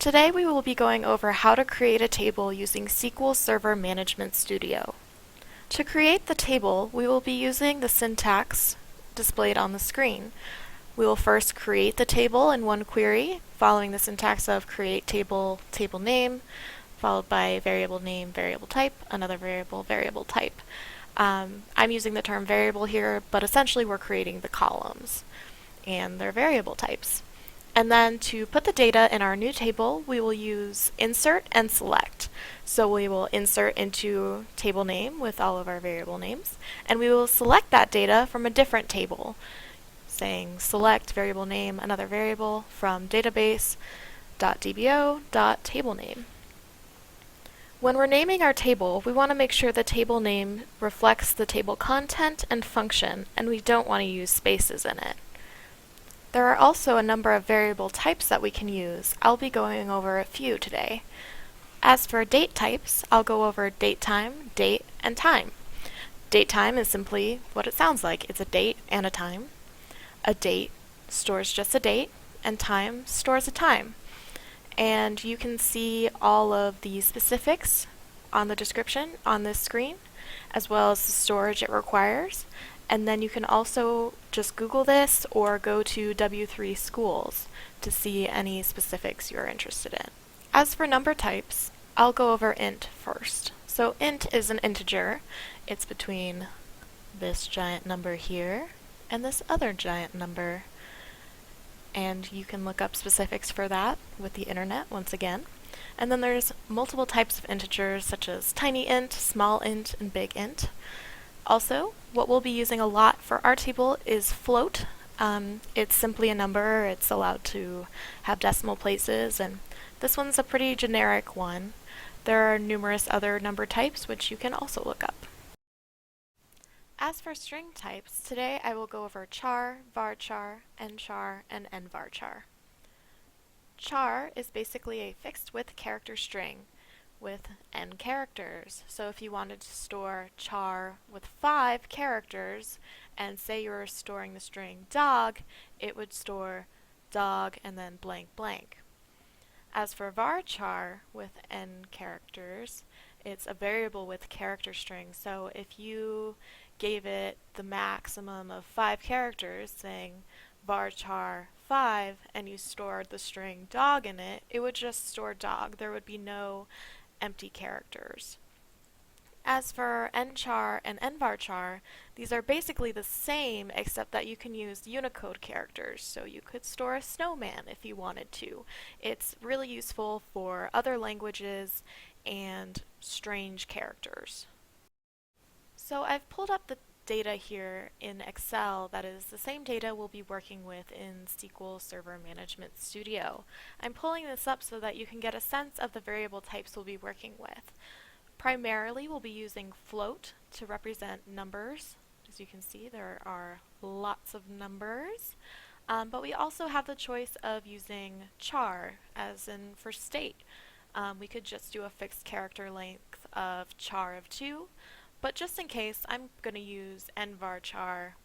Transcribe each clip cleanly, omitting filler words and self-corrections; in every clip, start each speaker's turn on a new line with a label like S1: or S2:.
S1: Today we will be going over how to create a table using SQL Server Management Studio. To create the table, we will be using the syntax displayed on the screen. We will first create the table in one query, following the syntax of create table, table name, followed by variable name, variable type, another variable, variable type. I'm using the term variable here, but essentially we're creating the columns and their variable types. And then to put the data in our new table, we will use insert and select. So we will insert into table name with all of our variable names, and we will select that data from a different table, saying select variable name, another variable, from database.dbo.tablename. When we're naming our table, we want to make sure the table name reflects the table content and function, and we don't want to use spaces in it. There are also a number of variable types that we can use. I'll be going over a few today. As for date types, I'll go over datetime, date, and time. Datetime is simply what it sounds like. It's a date and a time. A date stores just a date, and time stores a time. And you can see all of the specifics on the description on this screen, as well as the storage it requires. And then you can also just Google this or go to W3 Schools to see any specifics you're interested in. As for number types, I'll go over int first. So int is an integer. It's between this giant number here and this other giant number. And you can look up specifics for that with the internet once again. And then there's multiple types of integers such as tiny int, small int, and big int. Also, what we'll be using a lot for our table is float. It's simply a number. It's allowed to have decimal places, and this one's a pretty generic one. There are numerous other number types which you can also look up. As for string types, today I will go over char, varchar, nchar, and nvarchar. Char is basically a fixed width character string with n characters. So if you wanted to store char with 5 characters, and say you were storing the string dog, it would store dog and then blank blank. As for varchar with n characters, it's a variable with character string. So if you gave it the maximum of 5 characters, saying varchar 5, and you stored the string dog in it, it would just store dog. There would be no empty characters. As for nchar and nvarchar, these are basically the same except that you can use Unicode characters, so you could store a snowman if you wanted to. It's really useful for other languages and strange characters. So I've pulled up the data here in Excel that is the same data we'll be working with in SQL Server Management Studio. I'm pulling this up so that you can get a sense of the variable types we'll be working with. Primarily we'll be using float to represent numbers. As you can see, there are lots of numbers. But we also have the choice of using char, as in for state. We could just do a fixed character length of char of 2. But just in case, I'm going to use nvarchar,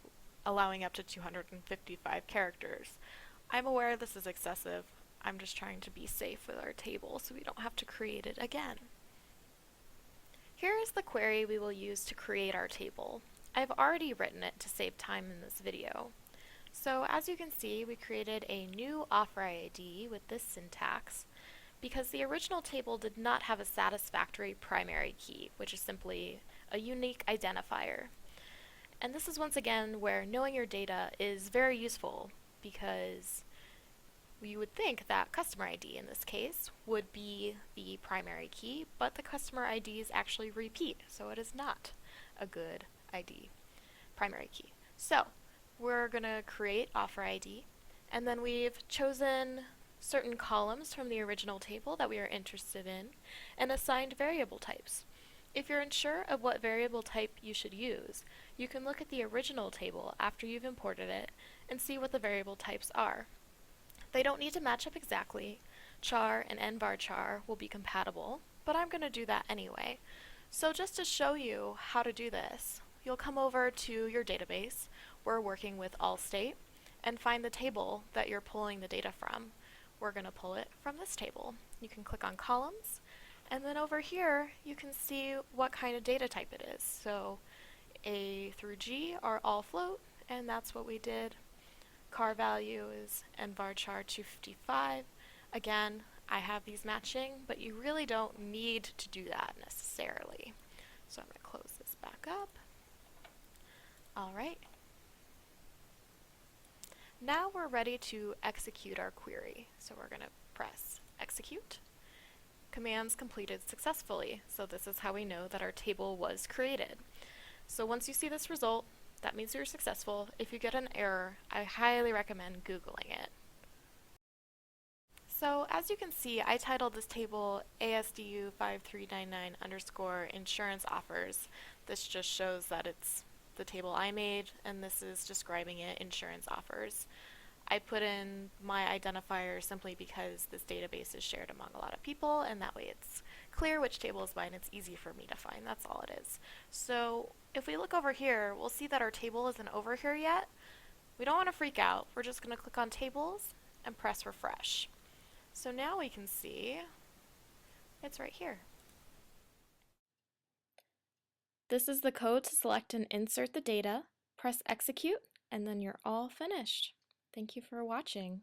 S1: allowing up to 255 characters. I'm aware this is excessive. I'm just trying to be safe with our table so we don't have to create it again. Here is the query we will use to create our table. I've already written it to save time in this video. So as you can see, we created a new offer ID with this syntax because the original table did not have a satisfactory primary key, which is simply a unique identifier. And this is once again where knowing your data is very useful because you would think that customer ID in this case would be the primary key, but the customer IDs actually repeat, so it is not a good ID, primary key. So we're going to create offer ID, and then we've chosen certain columns from the original table that we are interested in and assigned variable types. If you're unsure of what variable type you should use, you can look at the original table after you've imported it and see what the variable types are. They don't need to match up exactly. Char and nvarchar will be compatible, but I'm going to do that anyway. So just to show you how to do this, you'll come over to your database. We're working with Allstate, and find the table that you're pulling the data from. we're going to pull it from this table. You can click on columns, and then over here you can see what kind of data type it is. So A through G are all float, and that's what we did. Car value is nvarchar 255. Again, I have these matching, but you really don't need to do that necessarily. So I'm going to close this back up. All right. Now we're ready to execute our query. So we're going to press execute. Commands completed successfully. So this is how we know that our table was created. So once you see this result, that means you're successful. If you get an error, I highly recommend Googling it. So as you can see, I titled this table ASDU 5399 underscore insurance offers. This just shows that it's the table I made, and this is describing it, insurance offers. I put in my identifier simply because this database is shared among a lot of people, and that way it's clear which table is mine. It's easy for me to find. That's all it is. So if we look over here, we'll see that our table isn't over here yet. We don't want to freak out. We're just going to click on tables and press refresh. So now we can see it's right here. This is the code to select and insert the data. Press execute, and then you're all finished. Thank you for watching.